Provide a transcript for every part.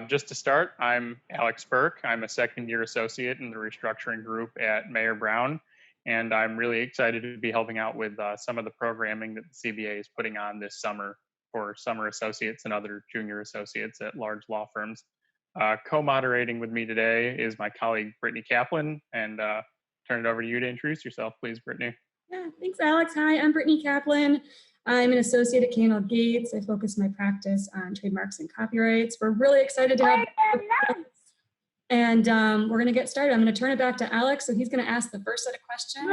Just to start, I'm Alex Burke. I'm a second year associate in the restructuring group at Mayer Brown, and I'm really excited to be helping out with some of the programming that the CBA is putting on this summer for summer associates and other junior associates at large law firms. Co-moderating with me today is my colleague, Brittany Kaplan, and turn it over to you to introduce yourself, please, Brittany. Yeah, thanks, Alex. Hi, I'm Brittany Kaplan. I'm an associate at K&L Gates. I focus my practice on trademarks and copyrights. We're really excited to have and we're going to get started. I'm going to turn it back to Alex, so he's going to ask the first set of questions.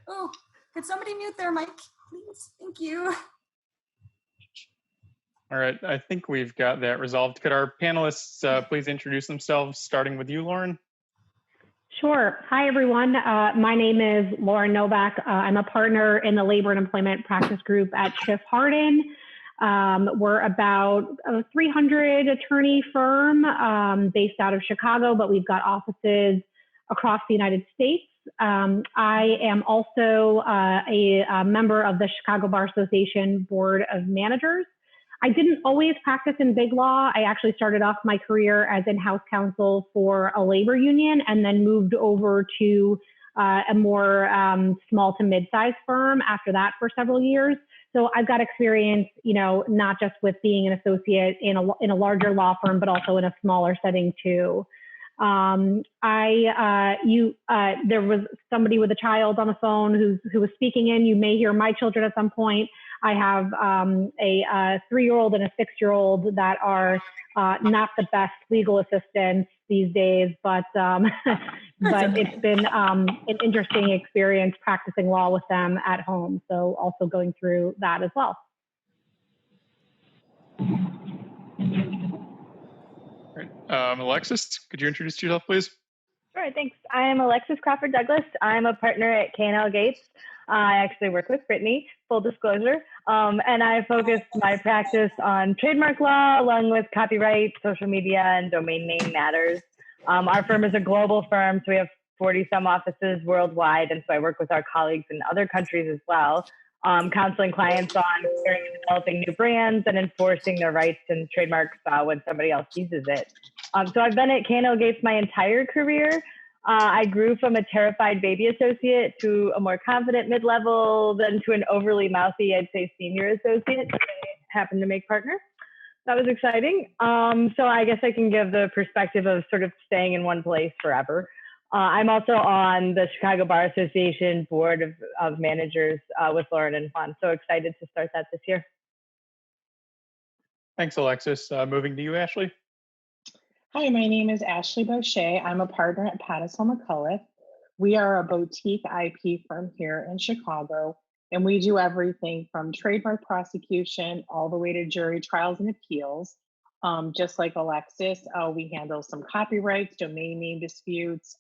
Oh, could somebody mute their mic, please? Thank you. All right, I think we've got that resolved. Could our panelists please introduce themselves, starting with you, Lauren? Sure. Hi, everyone. My name is Lauren Novak. I'm a partner in the Labor and Employment Practice Group at Schiff Hardin. We're about a 300 attorney firm based out of Chicago, but we've got offices across the United States. I am also a member of the Chicago Bar Association Board of Managers. I didn't always practice in big law. I actually started off my career as in-house counsel for a labor union and then moved over to a more small to mid-sized firm after that for several years. So I've got experience, not just with being an associate in a larger law firm, but also in a smaller setting too. There was somebody with a child on the phone who was speaking in. You may hear my children at some point. I have a 3-year-old and a 6-year-old that are not the best legal assistants these days, but it's been an interesting experience practicing law with them at home. So also going through that as well. Great. Alexis, could you introduce yourself, please? Sure, thanks. I'm Alexis Crawford Douglas. I'm a partner at K&L Gates. I actually work with Brittany, full disclosure, and I focus my practice on trademark law along with copyright, social media, and domain name matters. Our firm is a global firm, so we have 40-some offices worldwide, and so I work with our colleagues in other countries as well, counseling clients on creating and developing new brands and enforcing their rights and trademarks when somebody else uses it. So I've been at K&L Gates my entire career. I grew from a terrified baby associate to a more confident mid-level, then to an overly mouthy, I'd say, senior associate. I happened to make partner. That was exciting. So I guess I can give the perspective of sort of staying in one place forever. I'm also on the Chicago Bar Association Board of Managers with Lauren and Juan. So excited to start that this year. Thanks, Alexis. Moving to you, Ashley. Hi, my name is Ashley Boucher. I'm a partner at Pattisell McCullough. We are a boutique IP firm here in Chicago, and we do everything from trademark prosecution all the way to jury trials and appeals. Just like Alexis, we handle some copyrights, domain name disputes,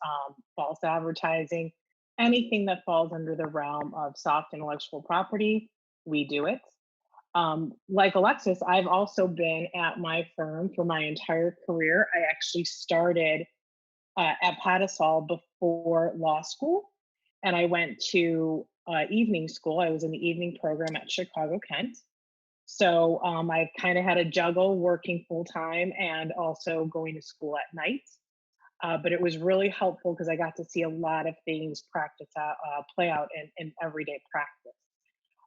false advertising, anything that falls under the realm of soft intellectual property, we do it. Like Alexis, I've also been at my firm for my entire career. I actually started at Pattisell before law school, and I went to evening school. I was in the evening program at Chicago Kent. So I kind of had to juggle working full time and also going to school at night. But it was really helpful because I got to see a lot of things play out in everyday practice.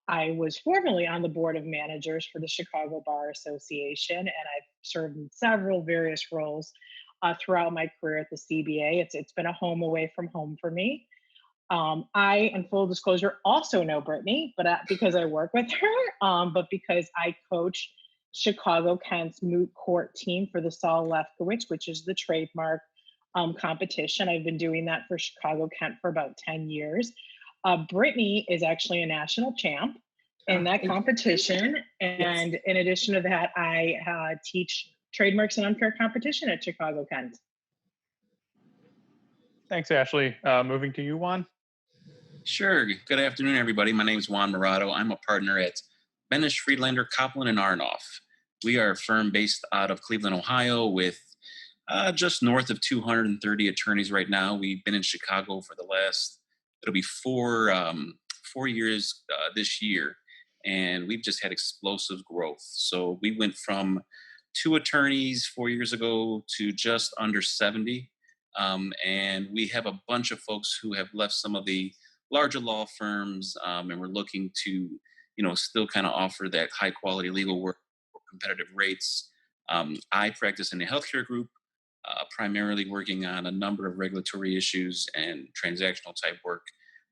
I was formerly on the board of managers for the Chicago Bar Association, and I've served in several various roles throughout my career at the CBA. It's been a home away from home for me. I, in full disclosure, also know Brittany, but because I work with her, but because I coach Chicago Kent's moot court team for the Saul Lefkowitz, which is the trademark competition. I've been doing that for Chicago Kent for about 10 years. Brittany is actually a national champ in that competition. And in addition to that, I teach trademarks and unfair competition at Chicago Kent. Thanks, Ashley. Moving to you, Juan. Sure. Good afternoon, everybody. My name is Juan Morado. I'm a partner at Benish, Friedlander, Copland, and Arnoff. We are a firm based out of Cleveland, Ohio, with just north of 230 attorneys right now. We've been in Chicago for the last, it'll be four years this year, and we've just had explosive growth. So we went from 2 attorneys 4 years ago to just under 70. And we have a bunch of folks who have left some of the larger law firms, and we're looking to, still kind of offer that high quality legal work for competitive rates. I practice in the healthcare group, primarily working on a number of regulatory issues and transactional type work.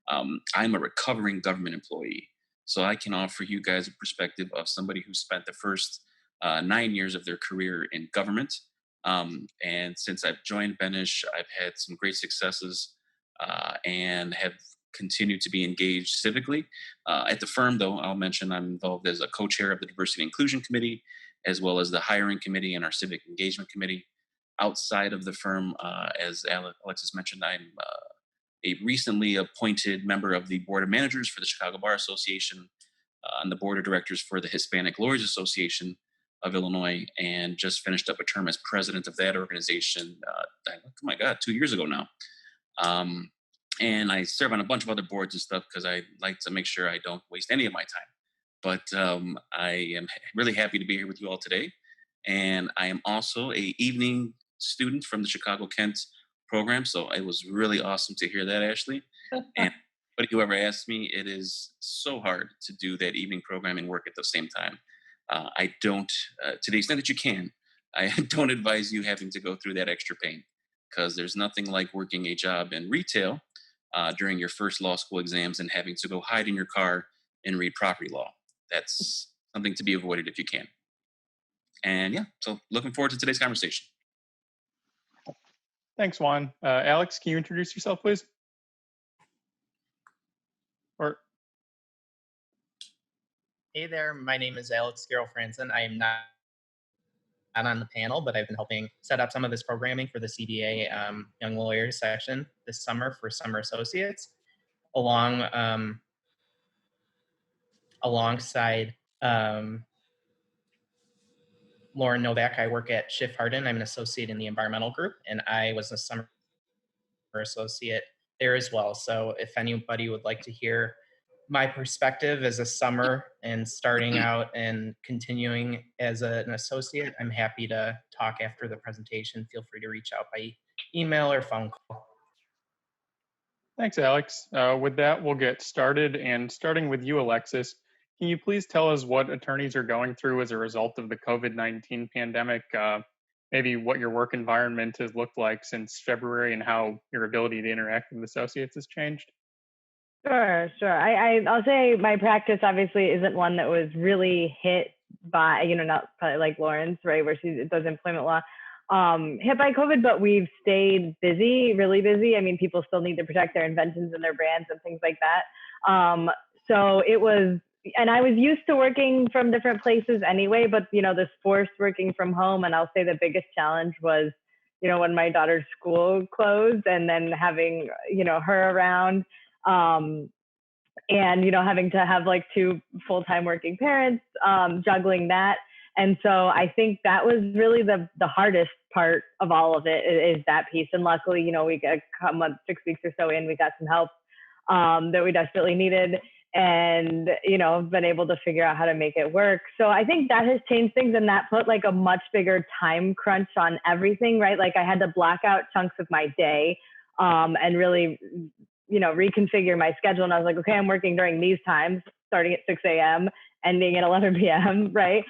I'm a recovering government employee, so I can offer you guys a perspective of somebody who spent the first 9 years of their career in government. And since I've joined Benish, I've had some great successes and have continued to be engaged civically. At the firm, though, I'll mention I'm involved as a co-chair of the Diversity and Inclusion Committee, as well as the Hiring Committee and our Civic Engagement Committee. Outside of the firm, as Alexis mentioned, I'm a recently appointed member of the Board of Managers for the Chicago Bar Association, and the Board of Directors for the Hispanic Lawyers Association of Illinois, and just finished up a term as president of that organization, oh my God, 2 years ago now. And I serve on a bunch of other boards and stuff because I like to make sure I don't waste any of my time. But I am really happy to be here with you all today. And I am also a evening student from the Chicago Kent program. So it was really awesome to hear that, Ashley. And whoever asked me, it is so hard to do that evening program and work at the same time. I don't, to the extent that you can, I don't advise you having to go through that extra pain, because there's nothing like working a job in retail during your first law school exams and having to go hide in your car and read property law. That's something to be avoided if you can. And yeah, so looking forward to today's conversation. Thanks, Juan. Alex, can you introduce yourself, please? Or Hey there, my name is Alex Garrell-Franzen. I am not on the panel, but I've been helping set up some of this programming for the CBA Young Lawyers session this summer for summer associates, alongside Lauren Novak. I work at Schiff Hardin. I'm an associate in the environmental group, and I was a summer associate there as well. So if anybody would like to hear my perspective as a summer and starting out and continuing as an associate, I'm happy to talk after the presentation. Feel free to reach out by email or phone call. thanks, Alex. With that, we'll get started. And starting with you, Alexis, can you please tell us what attorneys are going through as a result of the COVID-19 pandemic? Maybe what your work environment has looked like since February and how your ability to interact with associates has changed? Sure. I'll say my practice obviously isn't one that was really hit by, not probably like Lauren's, right, where she does employment law, hit by COVID, but we've stayed busy, really busy. I mean, people still need to protect their inventions and their brands and things like that. So it was, and I was used to working from different places anyway, but, this forced working from home. And I'll say the biggest challenge was, when my daughter's school closed and then having, her around. And, having to have like 2 full-time working parents, juggling that. And so I think that was really the hardest part of all of it, is that piece. And luckily, we got a month, 6 weeks or so in, we got some help that we desperately needed, and, been able to figure out how to make it work. So I think that has changed things, and that put like a much bigger time crunch on everything, right? Like I had to block out chunks of my day and really reconfigure my schedule. And I was like, okay, I'm working during these times, starting at 6 a.m., ending at 11 p.m., right?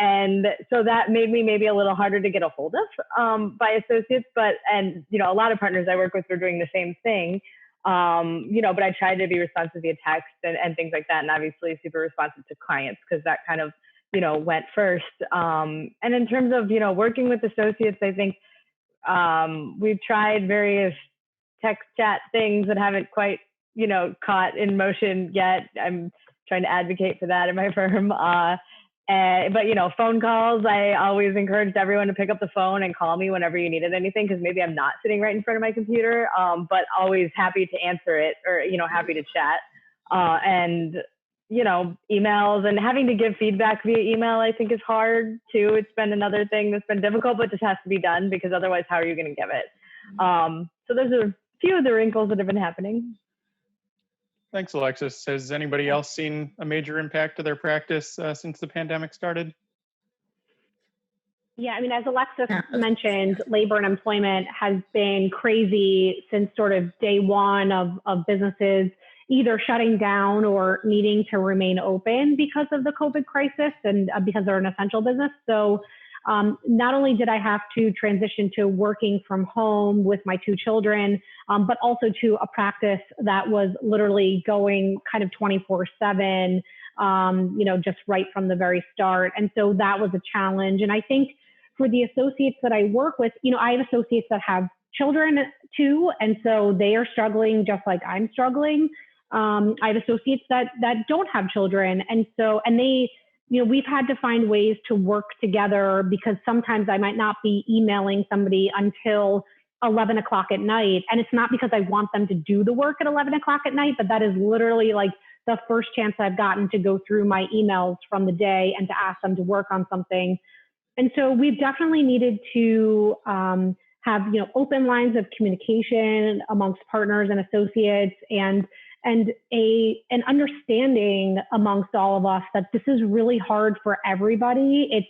And so that made me maybe a little harder to get a hold of by associates, but a lot of partners I work with were doing the same thing, but I tried to be responsive via text and things like that, and obviously super responsive to clients, because that kind of, went first. And in terms of, working with associates, I think we've tried various text chat things that haven't quite, caught in motion yet. I'm trying to advocate for that in my firm. But, phone calls, I always encouraged everyone to pick up the phone and call me whenever you needed anything, because maybe I'm not sitting right in front of my computer, but always happy to answer it, or, happy to chat. And, emails and having to give feedback via email, I think is hard too. It's been another thing that's been difficult, but just has to be done, because otherwise how are you going to give it? So those are a few of the wrinkles that have been happening. Thanks, Alexis. Has anybody else seen a major impact to their practice since the pandemic started? Yeah, I mean, as Alexis Yeah. mentioned, labor and employment has been crazy since sort of day one of businesses either shutting down or needing to remain open because of the COVID crisis and because they're an essential business. So not only did I have to transition to working from home with my two children, but also to a practice that was literally going kind of 24/7, just right from the very start. And so that was a challenge. And I think for the associates that I work with, I have associates that have children too. And so they are struggling just like I'm struggling. I have associates that don't have children. And they, we've had to find ways to work together because sometimes I might not be emailing somebody until 11 o'clock at night. And it's not because I want them to do the work at 11 o'clock at night, but that is literally like the first chance I've gotten to go through my emails from the day and to ask them to work on something. And so we've definitely needed to have open lines of communication amongst partners and associates, and an understanding amongst all of us that this is really hard for everybody. It's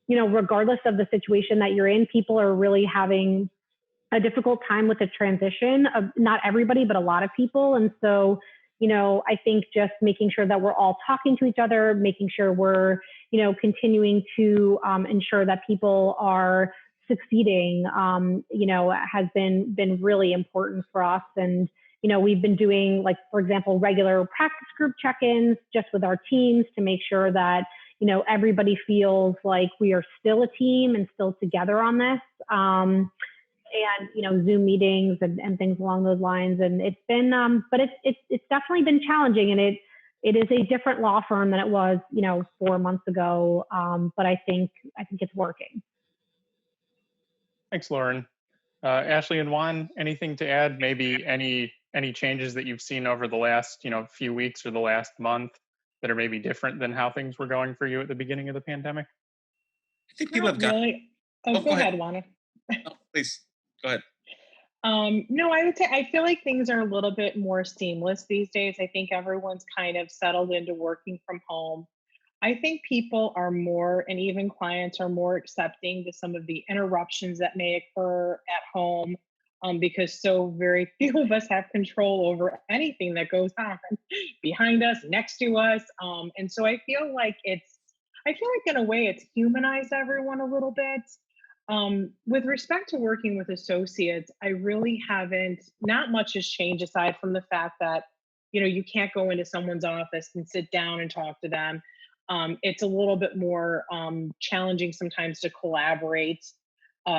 regardless of the situation that you're in, people are really having a difficult time with the transition. Of not everybody, but a lot of people, and so. I think just making sure that we're all talking to each other, making sure we're, continuing to ensure that people are succeeding, has been really important for us. And, we've been doing, like, for example, regular practice group check-ins just with our teams to make sure that, everybody feels like we are still a team and still together on this. And Zoom meetings and things along those lines. And it's been, but it's definitely been challenging, and it is a different law firm than it was 4 months ago. But I think it's working. Thanks, Lauren. Ashley and Juan, anything to add? Maybe any changes that you've seen over the last few weeks or the last month that are maybe different than how things were going for you at the beginning of the pandemic? I think people have got. Really? Oh, Go ahead, Juana. No, please go ahead. No, I would say I feel like things are a little bit more seamless these days. I think everyone's kind of settled into working from home. I think people are more, and even clients are more accepting to some of the interruptions that may occur at home, because so very few of us have control over anything that goes on behind us, next to us. And so I feel like in a way it's humanized everyone a little bit. With respect to working with associates, I really not much has changed aside from the fact that, you can't go into someone's office and sit down and talk to them. It's a little bit more challenging sometimes to collaborate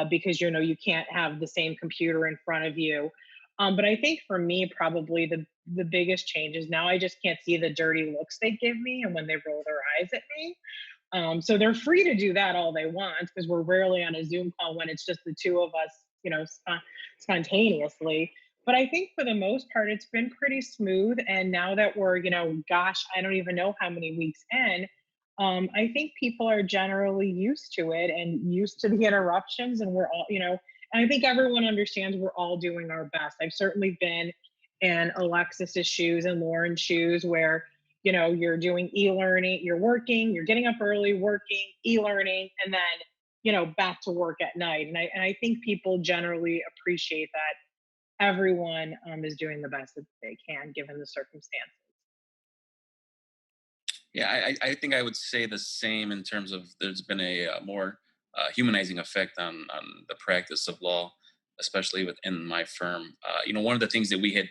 because, you can't have the same computer in front of you. But I think for me, probably the biggest change is now I just can't see the dirty looks they give me and when they roll their eyes at me. So they're free to do that all they want because we're rarely on a Zoom call when it's just the two of us, spontaneously. But I think for the most part, it's been pretty smooth. And now that we're, I don't even know how many weeks in, I think people are generally used to it and used to the interruptions. And we're all, and I think everyone understands we're all doing our best. I've certainly been in Alexis's shoes and Lauren's shoes where, you're doing e-learning, you're working, you're getting up early, working, e-learning, and then, back to work at night. And I think people generally appreciate that everyone is doing the best that they can given the circumstances. Yeah, I think I would say the same in terms of there's been a more humanizing effect on the practice of law, especially within my firm. One of the things that we had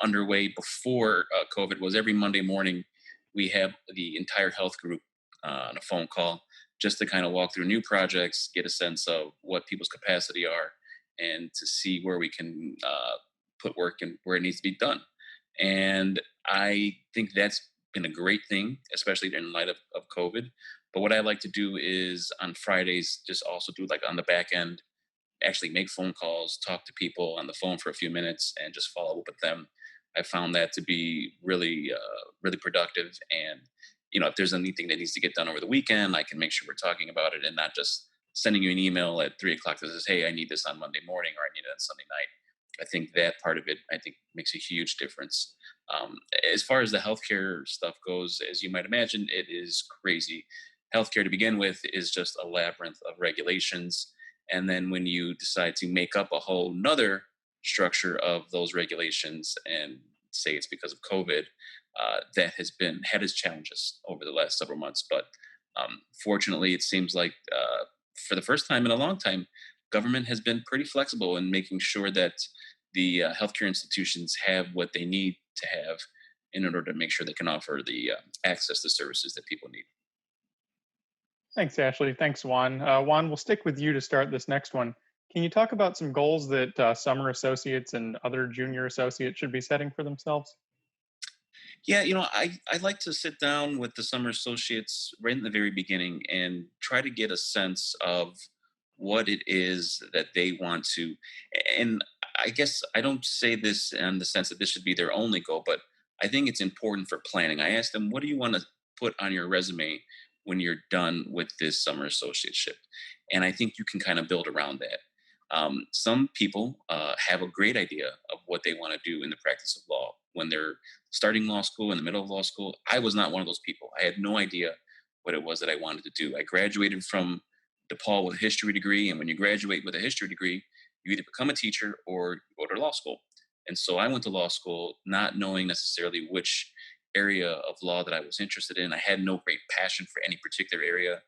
underway before COVID was every Monday morning we have the entire health group on a phone call just to kind of walk through new projects, get a sense of what people's capacity are, and to see where we can put work and where it needs to be done. And I think that's been a great thing, especially in light of COVID. But what I like to do is on Fridays, just also do like on the back end, actually make phone calls, talk to people on the phone for a few minutes, and just follow up with them. I found that to be really, really productive. And if there's anything that needs to get done over the weekend, I can make sure we're talking about it and not just sending you an email at 3 o'clock that says, "Hey, I need this on Monday morning," or "I need it on Sunday night." I think that part of it, makes a huge difference. As far as the healthcare stuff goes, as you might imagine, it is crazy. healthcare to begin with is just a labyrinth of regulations. And then when you decide to make up a whole nother structure of those regulations and say it's because of COVID, that has had its challenges over the last several months. But fortunately, it seems like for the first time in a long time, government has been pretty flexible in making sure that the healthcare institutions have what they need to have in order to make sure they can offer the access to services that people need. Thanks, Ashley. Thanks, Juan. Juan, we'll stick with you to start this next one. Can you talk about some goals that summer associates and other junior associates should be setting for themselves? Yeah, I like to sit down with the summer associates right in the very beginning and try to get a sense of what it is that they want to. And I guess I don't say this in the sense that this should be their only goal, but I think it's important for planning. I ask them, what do you want to put on your resume when you're done with this summer associateship? And I think you can kind of build around that. Some people have a great idea of what they want to do in the practice of law when they're starting law school, in the middle of law school. I was not one of those people. I had no idea what it was that I wanted to do. I graduated from DePaul with a history degree, and when you graduate with a history degree, you either become a teacher or go to law school. And so I went to law school not knowing necessarily which area of law that I was interested in. I had no great passion for any particular area.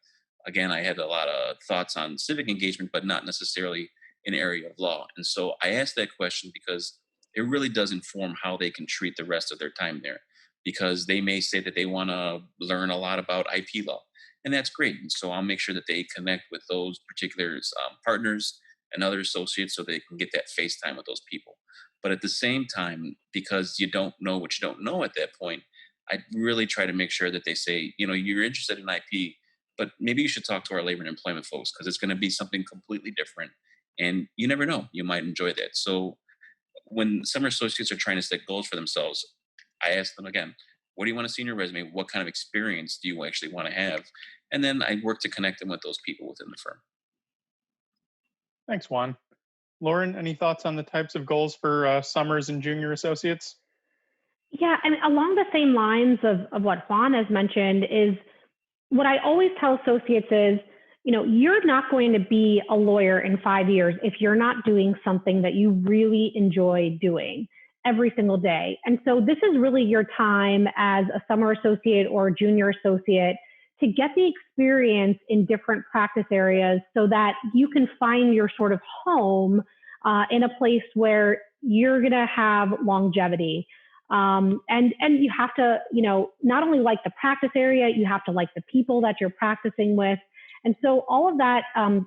Again, I had a lot of thoughts on civic engagement, but not necessarily an area of law. And so I asked that question because it really does inform how they can treat the rest of their time there. Because they may say that they want to learn a lot about IP law, and that's great. And so I'll make sure that they connect with those particular partners and other associates so they can get that face time with those people. But at the same time, because you don't know what you don't know at that point, I really try to make sure that they say, you're interested in IP, but maybe you should talk to our labor and employment folks because it's going to be something completely different. And you never know, you might enjoy that. So when summer associates are trying to set goals for themselves, I ask them again, what do you want to see in your resume? What kind of experience do you actually want to have? And then I work to connect them with those people within the firm. Thanks, Juan. Lauren, any thoughts on the types of goals for summers and junior associates? Yeah, and along the same lines of what Juan has mentioned is what I always tell associates is, you're not going to be a lawyer in 5 years if you're not doing something that you really enjoy doing every single day. And so this is really your time as a summer associate or a junior associate to get the experience in different practice areas so that you can find your sort of home in a place where you're going to have longevity. And you have to, not only like the practice area, you have to like the people that you're practicing with. And so all of that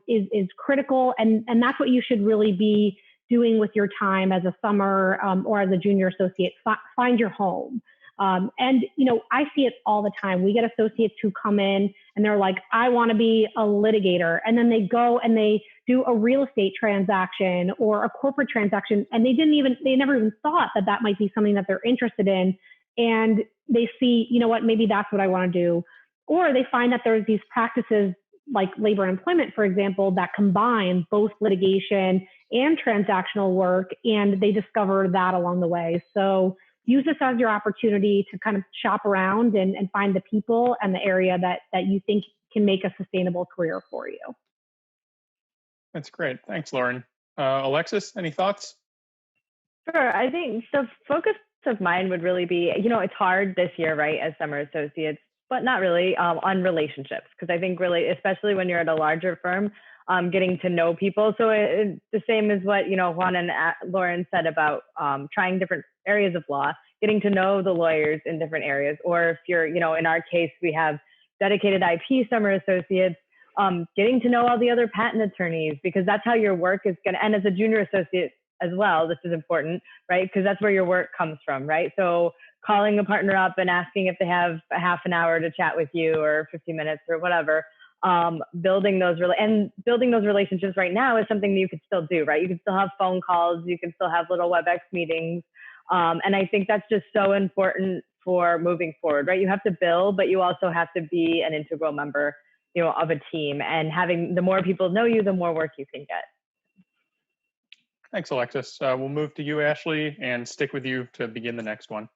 is critical. And that's what you should really be doing with your time as a summer or as a junior associate. Find your home. I see it all the time. We get associates who come in and they're like, I want to be a litigator. And then they go and they do a real estate transaction or a corporate transaction. And they never even thought that might be something that they're interested in. And they see, maybe that's what I want to do. Or they find that there's these practices like labor and employment, for example, that combine both litigation and transactional work. And they discover that along the way. So use this as your opportunity to kind of shop around and find the people and the area that you think can make a sustainable career for you. That's great. Thanks, Lauren. Alexis, any thoughts? Sure. I think the focus of mine would really be, it's hard this year, right, as summer associates, but not really on relationships. Because I think really, especially when you're at a larger firm, getting to know people. So it's the same as what, Juan and Lauren said about trying different areas of law, getting to know the lawyers in different areas. Or if you're, in our case, we have dedicated IP summer associates, getting to know all the other patent attorneys, because that's how your work is going to, and as a junior associate as well, this is important, right? Because that's where your work comes from, right? So calling a partner up and asking if they have a half an hour to chat with you or 50 minutes or whatever, building those relationships right now is something that you could still do, right? You can still have phone calls, you can still have little WebEx meetings. And I think that's just so important for moving forward, right? You have to build, but you also have to be an integral member, of a team, and having the more people know you, the more work you can get. Thanks, Alexis. We'll move to you, Ashley, and stick with you to begin the next one.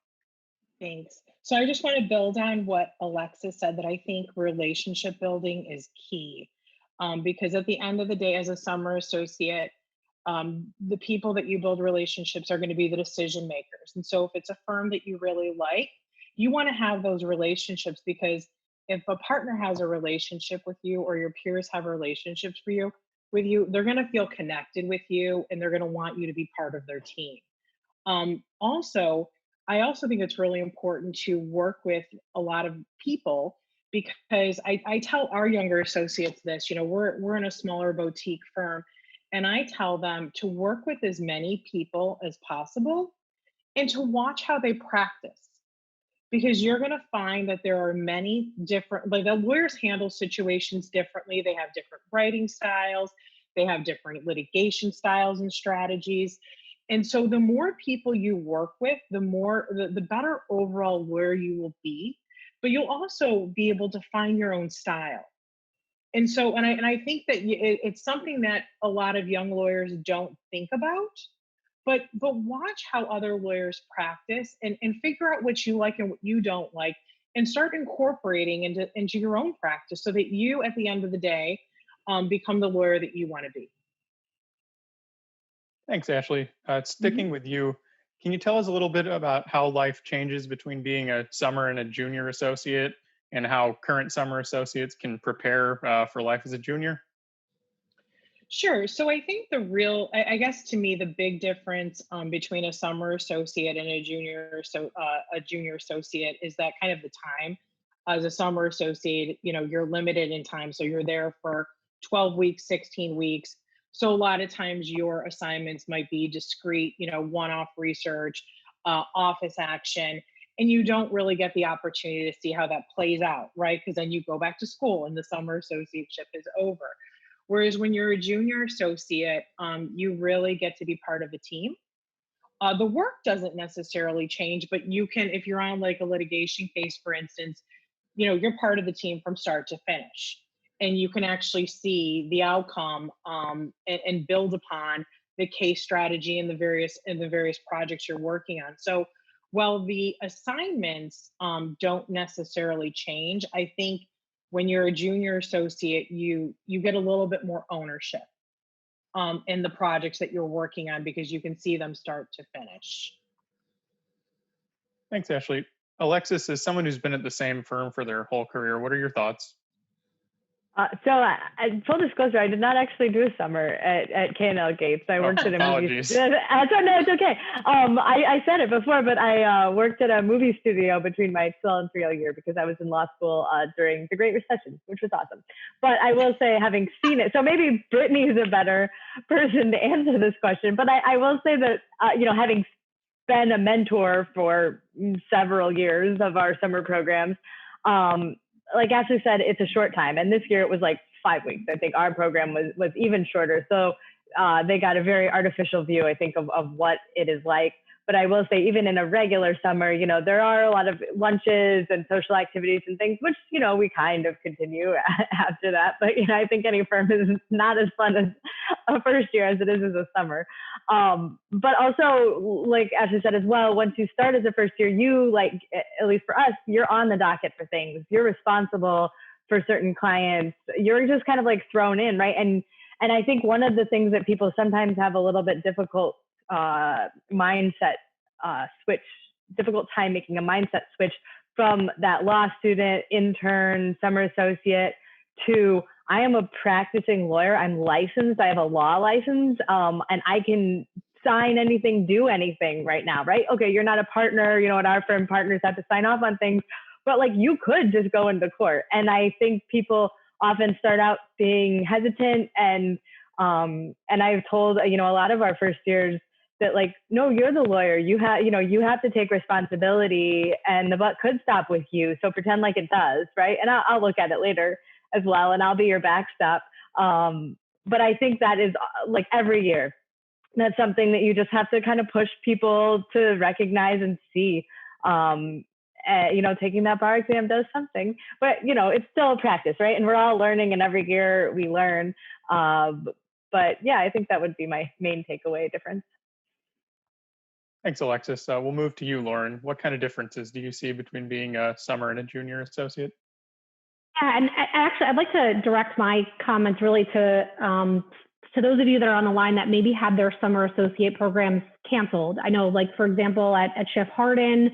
Thanks. So I just want to build on what Alexa said, that I think relationship building is key. Because at the end of the day, as a summer associate, the people that you build relationships are going to be the decision makers. And so if it's a firm that you really like, you want to have those relationships, because if a partner has a relationship with you, or your peers have relationships for you with you, they're going to feel connected with you, and they're going to want you to be part of their team. Also, I also think it's really important to work with a lot of people, because I tell our younger associates this, we're in a smaller boutique firm, and I tell them to work with as many people as possible and to watch how they practice, because you're going to find that there are many different, like, the lawyers handle situations differently. They have different writing styles, they have different litigation styles and strategies. And so the more people you work with, the better overall lawyer you will be, but you'll also be able to find your own style. And so, and I think that it's something that a lot of young lawyers don't think about, but watch how other lawyers practice, and figure out what you like and what you don't like, and start incorporating into your own practice, so that you, at the end of the day, become the lawyer that you want to be. Thanks, Ashley. Mhm. Sticking with you, can you tell us a little bit about how life changes between being a summer and a junior associate, and how current summer associates can prepare for life as a junior? Sure. So I think I guess to me, the big difference between a summer associate and a junior associate is that kind of the time. As a summer associate, you're limited in time, so you're there for 12 weeks, 16 weeks. So a lot of times your assignments might be discrete, one-off research, office action, and you don't really get the opportunity to see how that plays out, right? Because then you go back to school and the summer associateship is over. Whereas when you're a junior associate, you really get to be part of a team. The work doesn't necessarily change, but you can, if you're on like a litigation case, for instance, you're part of the team from start to finish, and you can actually see the outcome, and build upon the case strategy and the various projects you're working on. So while the assignments don't necessarily change, I think when you're a junior associate, you get a little bit more ownership in the projects that you're working on, because you can see them start to finish. Thanks, Ashley. Alexis, as someone who's been at the same firm for their whole career, what are your thoughts? Full disclosure, I did not actually do a summer at K&L Gates. I worked at a movie. Apologies. No, it's okay. I said it before, but I worked at a movie studio between my 12 and 3 year, because I was in law school during the Great Recession, which was awesome. But I will say, having seen it, so maybe Brittany is a better person to answer this question. But I will say that, having been a mentor for several years of our summer programs, like Ashley said, it's a short time. And this year it was like 5 weeks. I think our program was even shorter. So they got a very artificial view, I think, of what it is like. But I will say, even in a regular summer, there are a lot of lunches and social activities and things, which, we kind of continue after that. But, I think any firm is not as fun as a first year as it is as a summer. But also, like Ashley said as well, once you start as a first year, you, like, at least for us, you're on the docket for things. You're responsible for certain clients. You're just kind of like thrown in, right? And I think one of the things that people sometimes have a little bit difficult mindset switch, difficult time making a mindset switch from that law student, intern, summer associate to, I am a practicing lawyer. I'm licensed. I have a law license, and I can sign anything, do anything right now, right? Okay, you're not a partner. At our firm, partners have to sign off on things, but like, you could just go into court. And I think people often start out being hesitant, and I've told, a lot of our first years that, like, no, you're the lawyer. You have to take responsibility, and the buck could stop with you. So pretend like it does, right? And I'll look at it later as well, and I'll be your backstop. But I think that is, like, every year, that's something that you just have to kind of push people to recognize and see. Taking that bar exam does something, but it's still a practice, right? And we're all learning, and every year we learn. But yeah, I think that would be my main takeaway difference. Thanks, Alexis. We'll move to you, Lauren. What kind of differences do you see between being a summer and a junior associate? Yeah, and actually, I'd like to direct my comments really to those of you that are on the line that maybe had their summer associate programs canceled. I know, like for example, at Schiff Hardin,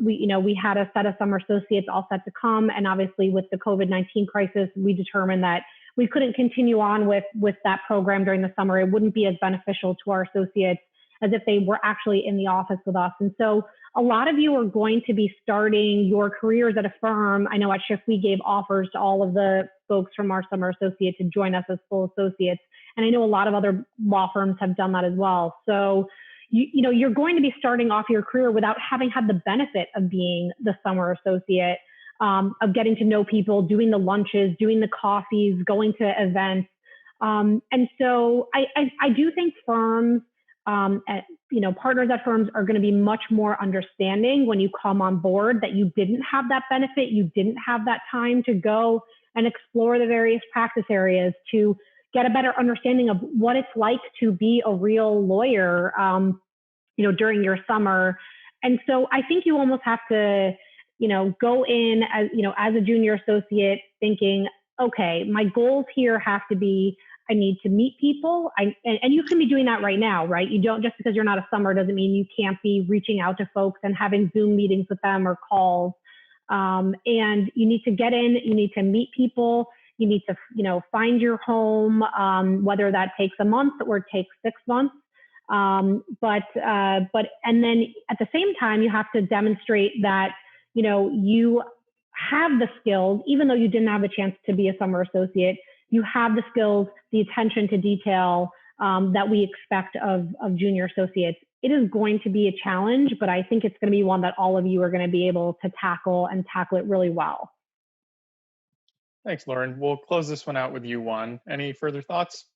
we had a set of summer associates all set to come, and obviously with the COVID-19 crisis, we determined that we couldn't continue on with that program during the summer. It wouldn't be as beneficial to our associates as if they were actually in the office with us. And so a lot of you are going to be starting your careers at a firm. I know at Schiff, we gave offers to all of the folks from our summer associate to join us as full associates. And I know a lot of other law firms have done that as well. So, you're going to be starting off your career without having had the benefit of being the summer associate, of getting to know people, doing the lunches, doing the coffees, going to events. And so I do think firms, partners at firms are going to be much more understanding when you come on board that you didn't have that benefit, you didn't have that time to go and explore the various practice areas, to get a better understanding of what it's like to be a real lawyer, during your summer. And so I think you almost have to, go in as a junior associate thinking, okay, my goals here have to be, I need to meet people. And you can be doing that right now, right? You don't, just because you're not a summer doesn't mean you can't be reaching out to folks and having Zoom meetings with them or calls. And you need to get in, you need to meet people. You need to, find your home, whether that takes a month or takes 6 months. But and then at the same time, you have to demonstrate that, you have the skills, even though you didn't have a chance to be a summer associate, you have the skills, the attention to detail that we expect of junior associates. It is going to be a challenge, but I think it's going to be one that all of you are going to be able to tackle it really well. Thanks, Lauren. We'll close this one out with you, Juan. Any further thoughts?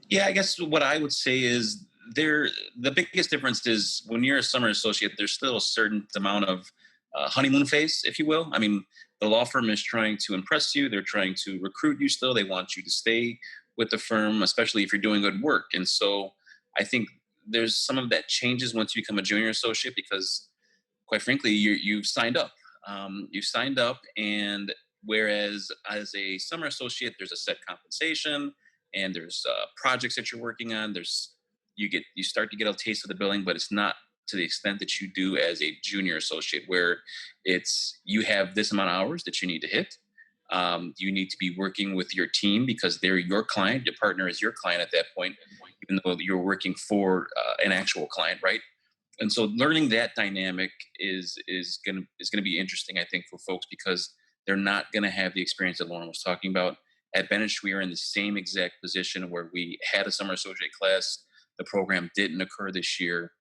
Yeah, I guess what I would say is the biggest difference is when you're a summer associate, there's still a certain amount of honeymoon phase, if you will. I mean, the law firm is trying to impress you. They're trying to recruit you still. They want you to stay with the firm, especially if you're doing good work. And so I think there's some of that changes once you become a junior associate because, quite frankly, you've signed up. You've signed up, and whereas as a summer associate, there's a set compensation and there's projects that you're working on. You start to get a taste of the billing, but it's not to the extent that you do as a junior associate, where you have this amount of hours that you need to hit. You need to be working with your team because they're your client. Your partner is your client at that point, even though you're working for an actual client, right? And so learning that dynamic is going to be interesting, I think, for folks because they're not going to have the experience that Lauren was talking about. At Benish, we are in the same exact position where we had a summer associate class. The program didn't occur this year.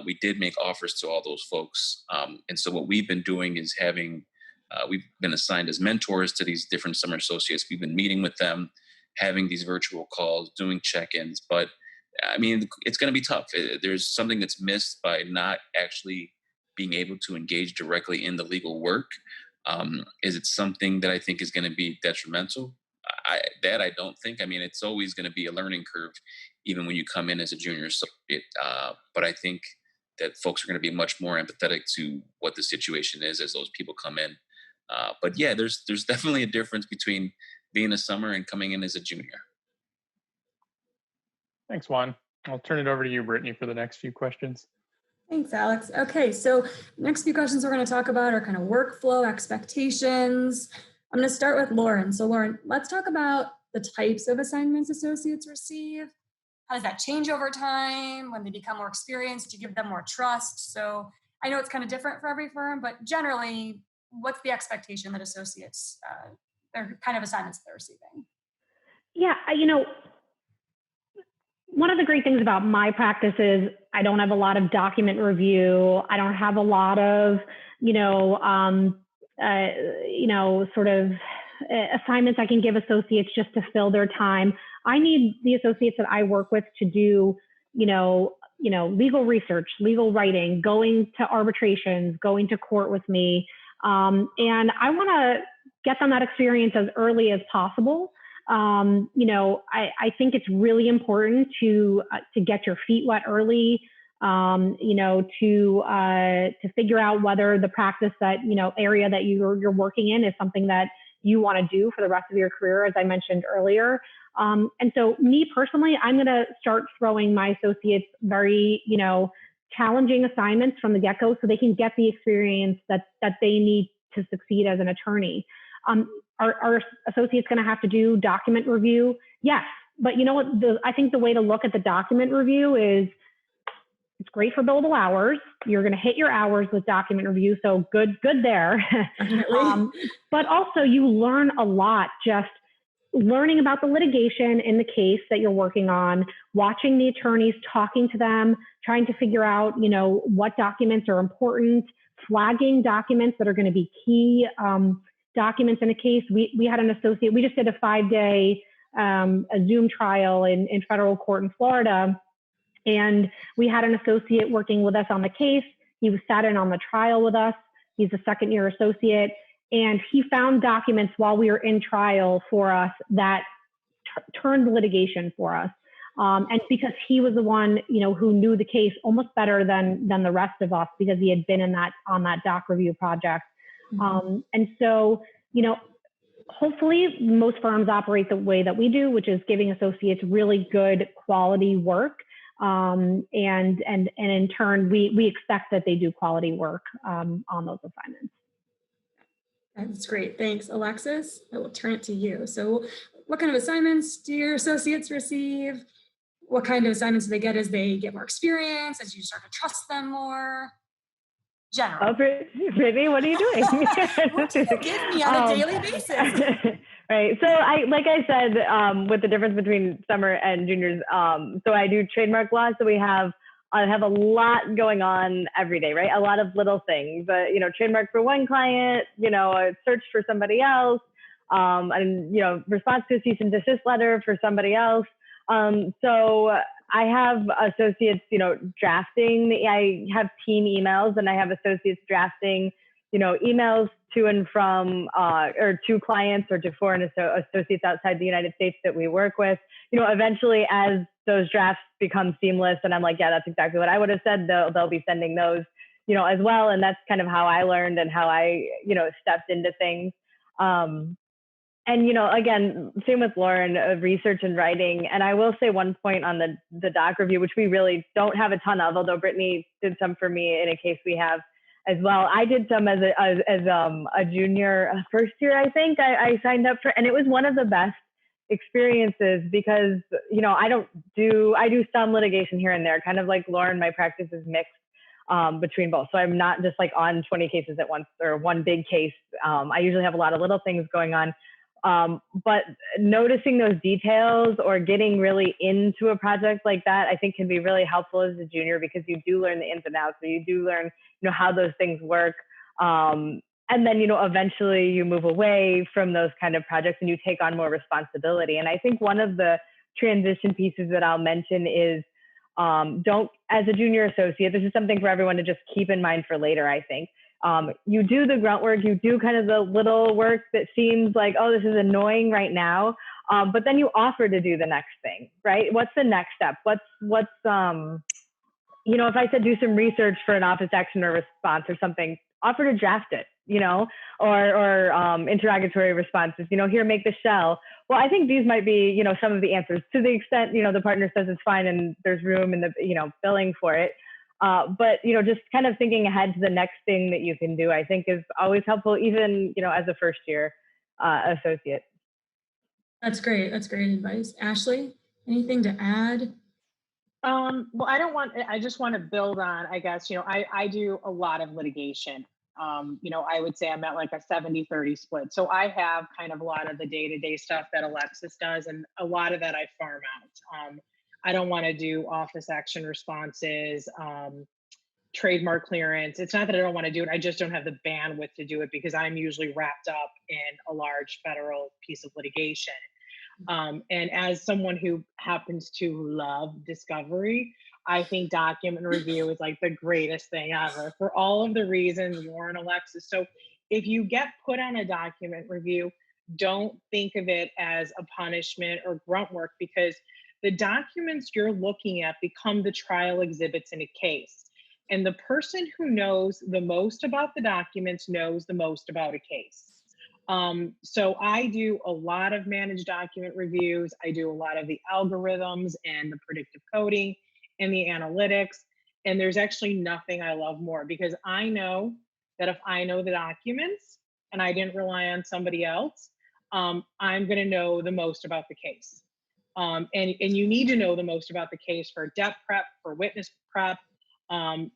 We did make offers to all those folks. And so what we've been doing is we've been assigned as mentors to these different summer associates. We've been meeting with them, having these virtual calls, doing check-ins. But I mean, it's going to be tough. There's something that's missed by not actually being able to engage directly in the legal work. Is it something that I think is going to be detrimental? I don't think. I mean, it's always going to be a learning curve, even when you come in as a junior associate. But I think that folks are going to be much more empathetic to what the situation is as those people come in. But yeah, there's definitely a difference between being a summer and coming in as a junior. Thanks, Juan. I'll turn it over to you, Brittany, for the next few questions. Thanks, Alex. Okay, so next few questions we're going to talk about are kind of workflow expectations. I'm going to start with Lauren. So Lauren, let's talk about the types of assignments associates receive. How does that change over time? When they become more experienced, do you give them more trust? So I know it's kind of different for every firm, but generally, what's the expectation that associates, their kind of assignments they're receiving? Yeah, one of the great things about my practice is I don't have a lot of document review. I don't have a lot of, sort of assignments I can give associates just to fill their time. I need the associates that I work with to do, legal research, legal writing, going to arbitrations, going to court with me. And I want to get them that experience as early as possible. I think it's really important to get your feet wet early. to figure out whether the practice that, area that you're working in is something that you want to do for the rest of your career, as I mentioned earlier. And so me personally, I'm going to start throwing my associates very, challenging assignments from the get-go so they can get the experience that they need to succeed as an attorney. Are associates going to have to do document review? Yes. But you know what? I think the way to look at the document review is it's great for billable hours. You're going to hit your hours with document review. So good there. But also you learn a lot just learning about the litigation in the case that you're working on, watching the attorneys, talking to them, trying to figure out, what documents are important, flagging documents that are going to be key documents in a case. We had an associate, we just did a 5-day a Zoom trial in federal court in Florida. And we had an associate working with us on the case. He was sat in on the trial with us. He's a second-year associate. And he found documents while we were in trial for us that turned the litigation for us. And because he was the one, who knew the case almost better than the rest of us because he had been on that doc review project. And so, hopefully most firms operate the way that we do, which is giving associates really good quality work. And in turn, we expect that they do quality work on those assignments. That's great. Thanks, Alexis. I will turn it to you. So what kind of assignments do your associates receive? What kind of assignments do they get as they get more experience, as you start to trust them more? General. Oh, Brittany, what are you doing? What do you give me on a daily basis? Right. So like I said, with the difference between summer and juniors, so I do trademark law. So I have a lot going on every day, right? A lot of little things, trademark for one client, a search for somebody else, and, response to a cease and desist letter for somebody else. So I have associates, drafting. I have team emails and I have associates drafting, emails to and from, or to clients or to foreign associates outside the United States that we work with. Eventually as those drafts become seamless and I'm like, yeah, that's exactly what I would have said, they'll be sending those, as well. And that's kind of how I learned and how I, stepped into things. And, again, same with Lauren, research and writing. And I will say one point on the doc review, which we really don't have a ton of, although Brittany did some for me in a case we have as well. I did some as a junior first year, I think I signed up for, and it was one of the best experiences because, I do some litigation here and there, kind of like Lauren, my practice is mixed between both. So I'm not just like on 20 cases at once or one big case. I usually have a lot of little things going on. But noticing those details or getting really into a project like that, I think can be really helpful as a junior because you do learn the ins and outs. So you do learn, how those things work. And then, eventually you move away from those kind of projects and you take on more responsibility. And I think one of the transition pieces that I'll mention is as a junior associate, this is something for everyone to just keep in mind for later, I think. You do the grunt work, you do kind of the little work that seems like, oh, this is annoying right now. But then you offer to do the next thing, right? What's the next step? What's if I said do some research for an office action or response or something, offer to draft it, or interrogatory responses, here, make the shell. Well, I think these might be, some of the answers to the extent, the partner says it's fine and there's room in the, billing for it. But, just kind of thinking ahead to the next thing that you can do, I think is always helpful, even, as a first year associate. That's great. That's great advice. Ashley, anything to add? Well, I just want to build on, I guess, I do a lot of litigation. I would say I'm at like a 70-30 split. So I have kind of a lot of the day-to-day stuff that Alexis does, and a lot of that I farm out. I don't want to do office action responses, trademark clearance. It's not that I don't want to do it. I just don't have the bandwidth to do it because I'm usually wrapped up in a large federal piece of litigation. And as someone who happens to love discovery, I think document review is like the greatest thing ever for all of the reasons Lauren, Alexis. So if you get put on a document review, don't think of it as a punishment or grunt work, because the documents you're looking at become the trial exhibits in a case. And the person who knows the most about the documents knows the most about a case. So I do a lot of managed document reviews. I do a lot of the algorithms and the predictive coding and the analytics. And there's actually nothing I love more, because I know that if I know the documents and I didn't rely on somebody else, I'm going to know the most about the case. And you need to know the most about the case for depth prep, for witness prep,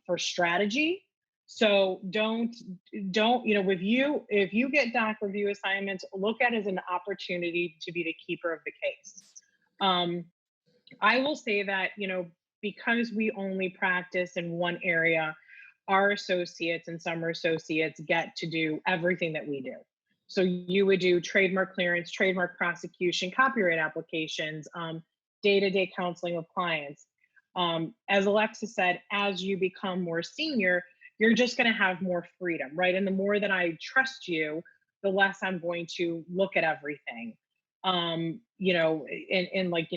for strategy. So don't, if you get doc review assignments, look at it as an opportunity to be the keeper of the case. I will say that, because we only practice in one area, our associates and summer associates get to do everything that we do. So you would do trademark clearance, trademark prosecution, copyright applications, day-to-day counseling with clients. As Alexis said, as you become more senior, you're just going to have more freedom, right? And the more that I trust you, the less I'm going to look at everything. I'm not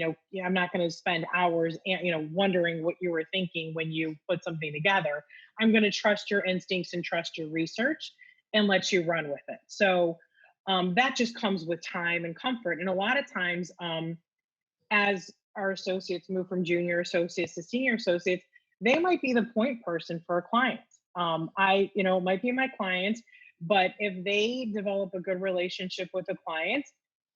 going to spend hours, wondering what you were thinking when you put something together. I'm going to trust your instincts and trust your research and let you run with it. So that just comes with time and comfort. And a lot of times, as our associates move from junior associates to senior associates, they might be the point person for a client. Might be my client, but if they develop a good relationship with the client,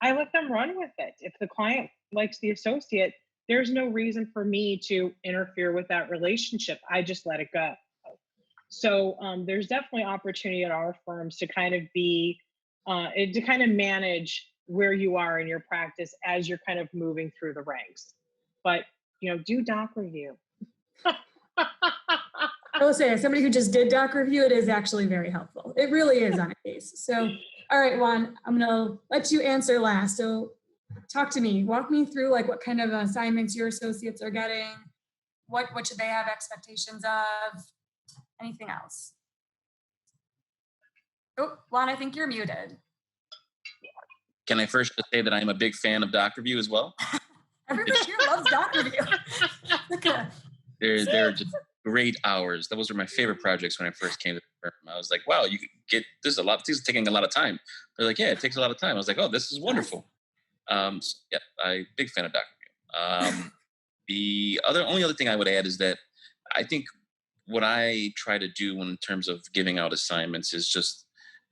I let them run with it. If the client likes the associate, there's no reason for me to interfere with that relationship. I just let it go. So there's definitely opportunity at our firms to kind of manage where you are in your practice as you're kind of moving through the ranks. But, do doc review. I will say, as somebody who just did doc review, it is actually very helpful. It really is on a case. So, all right, Juan, I'm going to let you answer last. So talk to me, walk me through what kind of assignments your associates are getting. What should they have expectations of? Anything else? Oh, Juan, I think you're muted. Can I first just say that I'm a big fan of doc review as well? Everybody here loves doc review. They're just great hours. Those were my favorite projects when I first came to the firm. I was like, wow, you could get this this is taking a lot of time. They're like, yeah, it takes a lot of time. I was like, oh, this is wonderful. I'm a big fan of doc review. The only other thing I would add is that I think what I try to do in terms of giving out assignments is just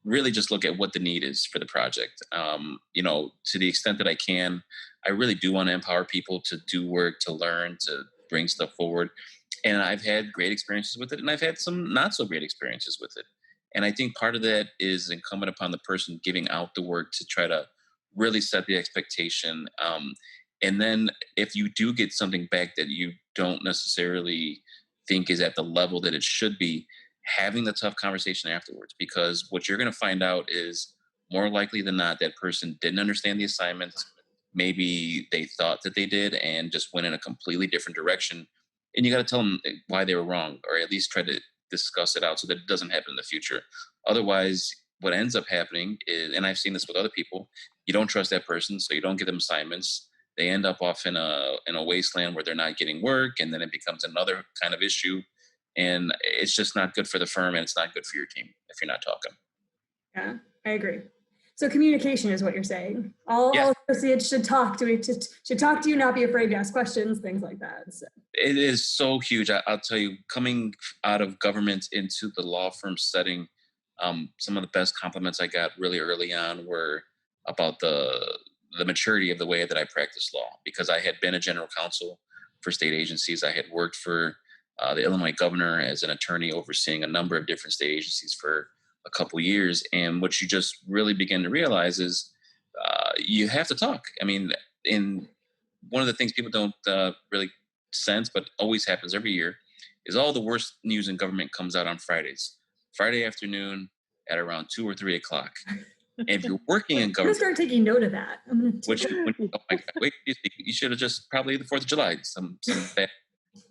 really just look at what the need is for the project. To the extent that I can, I really do want to empower people to do work, to learn, to bring stuff forward. And I've had great experiences with it, and I've had some not so great experiences with it. And I think part of that is incumbent upon the person giving out the work to try to really set the expectation. And then if you do get something back that you don't necessarily think is at the level that it should be, having the tough conversation afterwards, because what you're going to find out is more likely than not that person didn't understand the assignment. Maybe they thought that they did and just went in a completely different direction. And you got to tell them why they were wrong, or at least try to discuss it out so that it doesn't happen in the future. Otherwise, what ends up happening is, and I've seen this with other people, you don't trust that person, so you don't give them assignments. They end up off in a wasteland where they're not getting work, and then it becomes another kind of issue. And it's just not good for the firm, and it's not good for your team if you're not talking. Yeah, I agree. So communication is what you're saying. All associates should talk to you, not be afraid to ask questions, things like that. So. It is so huge. I'll tell you, coming out of government into the law firm setting, some of the best compliments I got really early on were about the maturity of the way that I practice law, because I had been a general counsel for state agencies. I had worked for the Illinois governor as an attorney overseeing a number of different state agencies for a couple years. And what you just really begin to realize is you have to talk. I mean, one of the things people don't really sense, but always happens every year, is all the worst news in government comes out on Fridays. Friday afternoon at around 2 or 3 o'clock. And if you're working in government, I'm gonna start taking note of that. You should have just probably the 4th of July.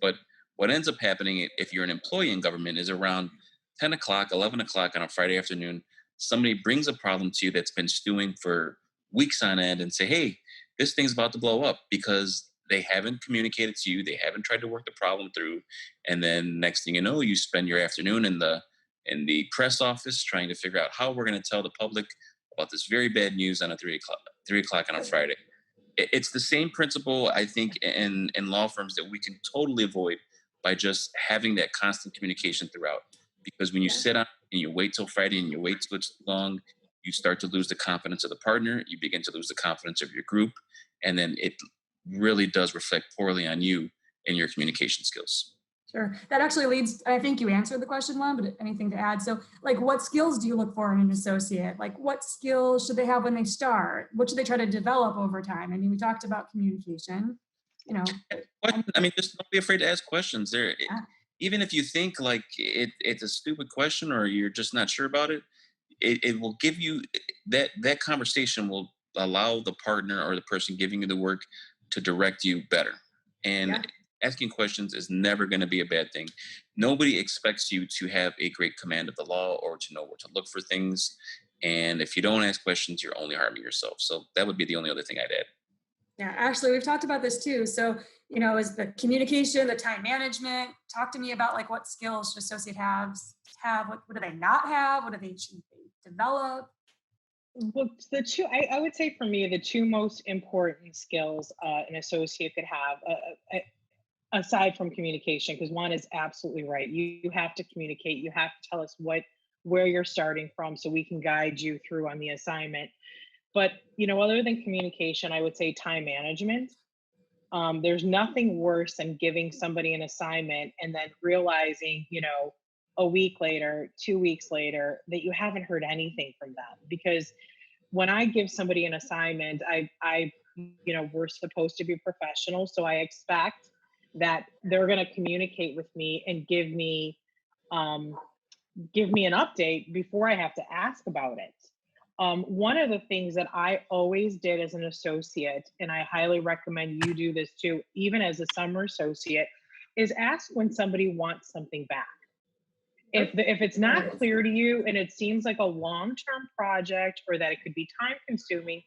But what ends up happening if you're an employee in government is around 10 o'clock, 11 o'clock on a Friday afternoon, somebody brings a problem to you that's been stewing for weeks on end and say, hey, this thing's about to blow up, because they haven't communicated to you, they haven't tried to work the problem through, and then next thing you know, you spend your afternoon in the press office trying to figure out how we're going to tell the public about this very bad news on a 3 o'clock on a Friday. It's the same principle, I think, in law firms that we can totally avoid by just having that constant communication throughout. Because when you Yeah. sit on and you wait till Friday and you wait till it's too long, you start to lose the confidence of the partner, you begin to lose the confidence of your group, and then it really does reflect poorly on you and your communication skills. Sure. That actually leads, I think you answered the question, Lon, but anything to add? So like, what skills do you look for in an associate? Like, what skills should they have when they start? What should they try to develop over time? I mean, we talked about communication, you know. I mean, just don't be afraid to ask questions. Yeah. Even if you think like it's a stupid question or you're just not sure about it, it will give you that conversation will allow the partner or the person giving you the work to direct you better. And Yeah. asking questions is never going to be a bad thing. Nobody expects you to have a great command of the law or to know where to look for things. And if you don't ask questions, you're only harming yourself. So that would be the only other thing I'd add. Yeah, Ashley, we've talked about this too. So, you know, is the communication, the time management, talk to me about like what skills should associate have, what do they not have? What do they should they develop? Well, I would say for me, the two most important skills an associate could have, aside from communication, because one is absolutely right. You have to communicate. You have to tell us where you're starting from so we can guide you through on the assignment. But, other than communication, I would say time management. There's nothing worse than giving somebody an assignment and then realizing, a week later, 2 weeks later, that you haven't heard anything from them. Because when I give somebody an assignment, we're supposed to be professional. So I expect that they're going to communicate with me and um, give me an update before I have to ask about it. One of the things that I always did as an associate, and I highly recommend you do this too, even as a summer associate, is ask when somebody wants something back. If it's not clear to you and it seems like a long-term project or that it could be time consuming,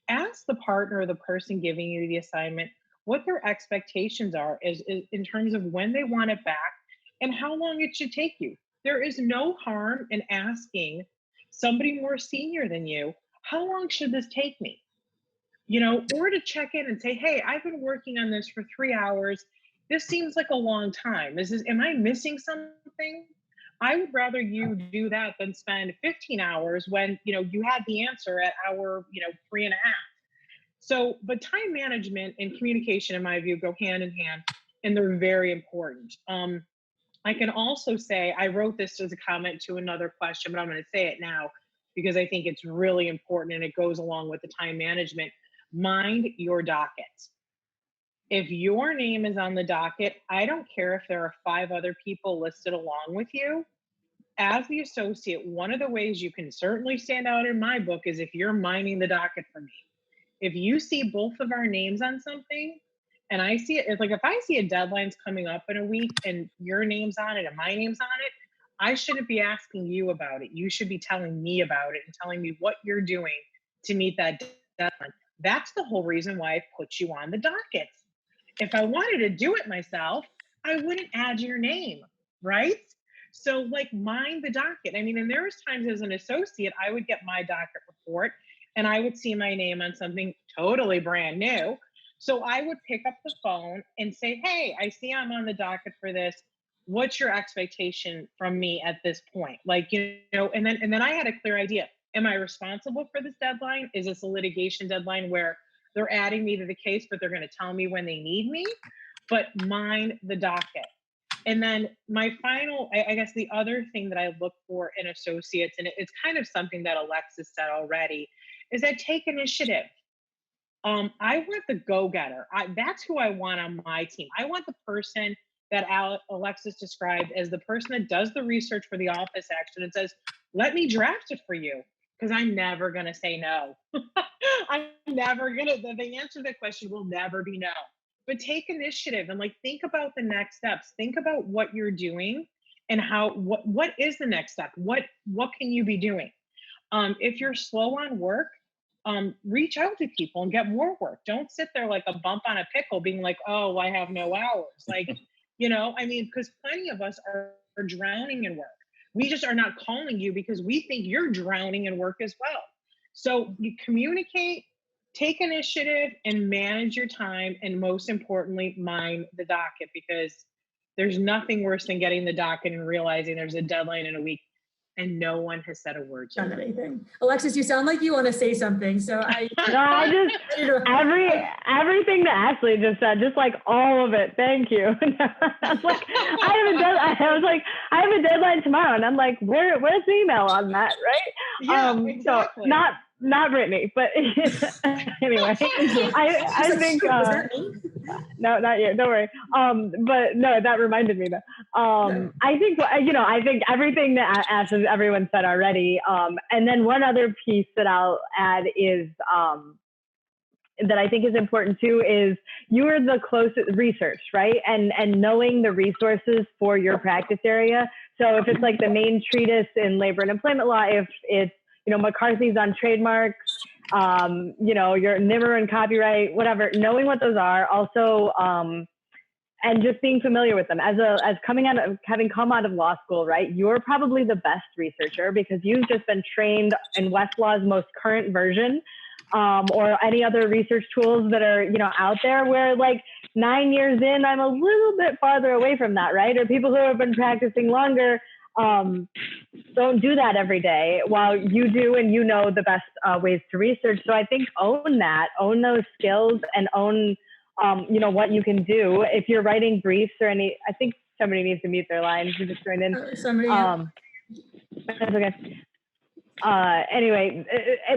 ask the partner or the person giving you the assignment what their expectations are is in terms of when they want it back and how long it should take you. There is no harm in asking somebody more senior than you, how long should this take me? Or to check in and say, hey, I've been working on this for 3 hours. This seems like a long time. Am I missing something? I would rather you do that than spend 15 hours when, you had the answer at hour, 3.5. So, but time management and communication, in my view, go hand in hand, and they're very important. I can also say, I wrote this as a comment to another question, but I'm going to say it now because I think it's really important and it goes along with the time management. Mind your docket. If your name is on the docket, I don't care if there are 5 other people listed along with you. As the associate, one of the ways you can certainly stand out in my book is if you're minding the docket for me. If you see both of our names on something and I see it, it's like if I see a deadline's coming up in a week and your name's on it and my name's on it, I shouldn't be asking you about it. You should be telling me about it and telling me what you're doing to meet that deadline. That's the whole reason why I put you on the docket. If I wanted to do it myself, I wouldn't add your name, right? So like mind the docket. I mean, and there was times as an associate, I would get my docket report and I would see my name on something totally brand new. So I would pick up the phone and say, hey, I see I'm on the docket for this. What's your expectation from me at this point? Like, and then I had a clear idea. Am I responsible for this deadline? Is this a litigation deadline where they're adding me to the case, but they're going to tell me when they need me? But mind the docket. And then my final, I guess the other thing that I look for in associates, and it's kind of something that Alexis said already, is that take initiative. I want the go-getter. That's who I want on my team. I want the person that Alexis described as the person that does the research for the office action and says, let me draft it for you, because I'm never going to say no. I'm never going to, the answer to that question will never be no. But take initiative and think about the next steps. Think about what you're doing and what is the next step? What can you be doing? If you're slow on work, reach out to people and get more work. Don't sit there like a bump on a pickle being like, oh, I have no hours. Like, I mean, because plenty of us are drowning in work. We just are not calling you because we think you're drowning in work as well. So you communicate, take initiative, and manage your time. And most importantly, mind the docket, because there's nothing worse than getting the docket and realizing there's a deadline in a week and no one has said a word to Done anything. Alexis, you sound like you want to say something. So I just everything that Ashley just said, just like all of it. Thank you. I was like, I have a deadline tomorrow, and I'm like, where's the email on that, right? Yeah, exactly. So not Brittany, but anyway, I think no, not yet. Don't worry. But no, that reminded me that. I think everything that everyone said already. And then one other piece that I'll add is that I think is important too is you are the closest research, right? And knowing the resources for your practice area. So if it's like the main treatise in labor and employment law, if it's McCarthy's on trademarks, your NIMR and copyright, whatever, knowing what those are, also, and just being familiar with them as having come out of law school, right? You're probably the best researcher because you've just been trained in Westlaw's most current version, or any other research tools that are, out there, where like 9 years in, I'm a little bit farther away from that, right? Or people who have been practicing longer, don't do that every day, while you do, and the best ways to research. So I think own those skills, and own what you can do. If you're writing briefs or I think somebody needs to mute their line. You just joined in. That's okay. Anyway,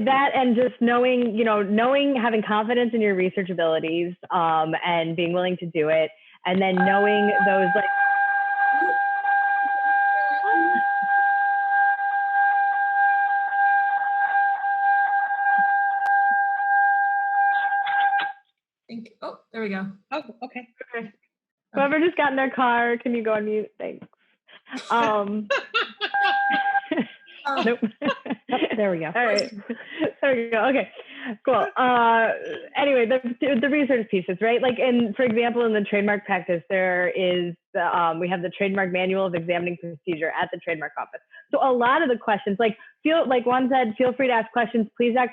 that, and just knowing, having confidence in your research abilities, and being willing to do it, and then knowing those like. Oh, there we go. Oh, okay. Whoever just got in their car, can you go on mute? Thanks. Nope. There we go. All right. There we go. Okay, cool. Anyway, the research pieces, right? Like for example, in the trademark practice, there is, we have the trademark manual of examining procedure at the trademark office. So a lot of the questions, like Juan said, feel free to ask questions. Please ask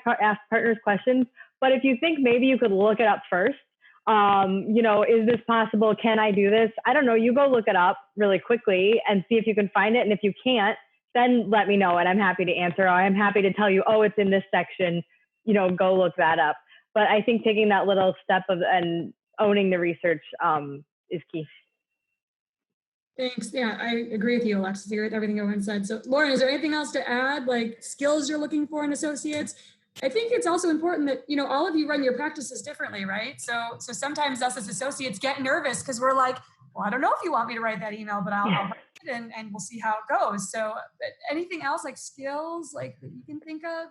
partners questions. But if you think maybe you could look it up first, is this possible? Can I do this? I don't know. You go look it up really quickly and see if you can find it. And if you can't, then let me know, and I'm happy to answer. Or I'm happy to tell you, oh, it's in this section, go look that up. But I think taking that little step and owning the research is key. Thanks. Yeah, I agree with you, Alexis. I agree with everything everyone said. So Lauren, is there anything else to add, like skills you're looking for in associates? I think it's also important that, all of you run your practices differently, right? So sometimes us as associates get nervous because we're like, well, I don't know if you want me to write that email, but I'll write it and we'll see how it goes. So anything else, like skills, like that you can think of?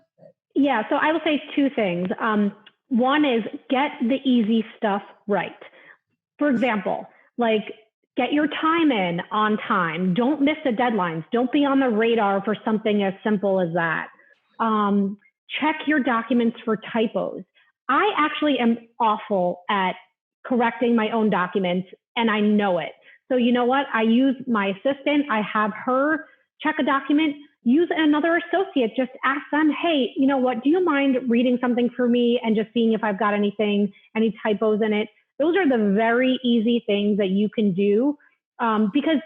Yeah, so I will say two things. One is get the easy stuff right. For example, like get your time in on time. Don't miss the deadlines. Don't be on the radar for something as simple as that. Check your documents for typos. I actually am awful at correcting my own documents, and I know it. So you know what? I use my assistant. I have her check a document. Use another associate. Just ask them, hey, you know what? Do you mind reading something for me and just seeing if I've got any typos in it? Those are the very easy things that you can do, because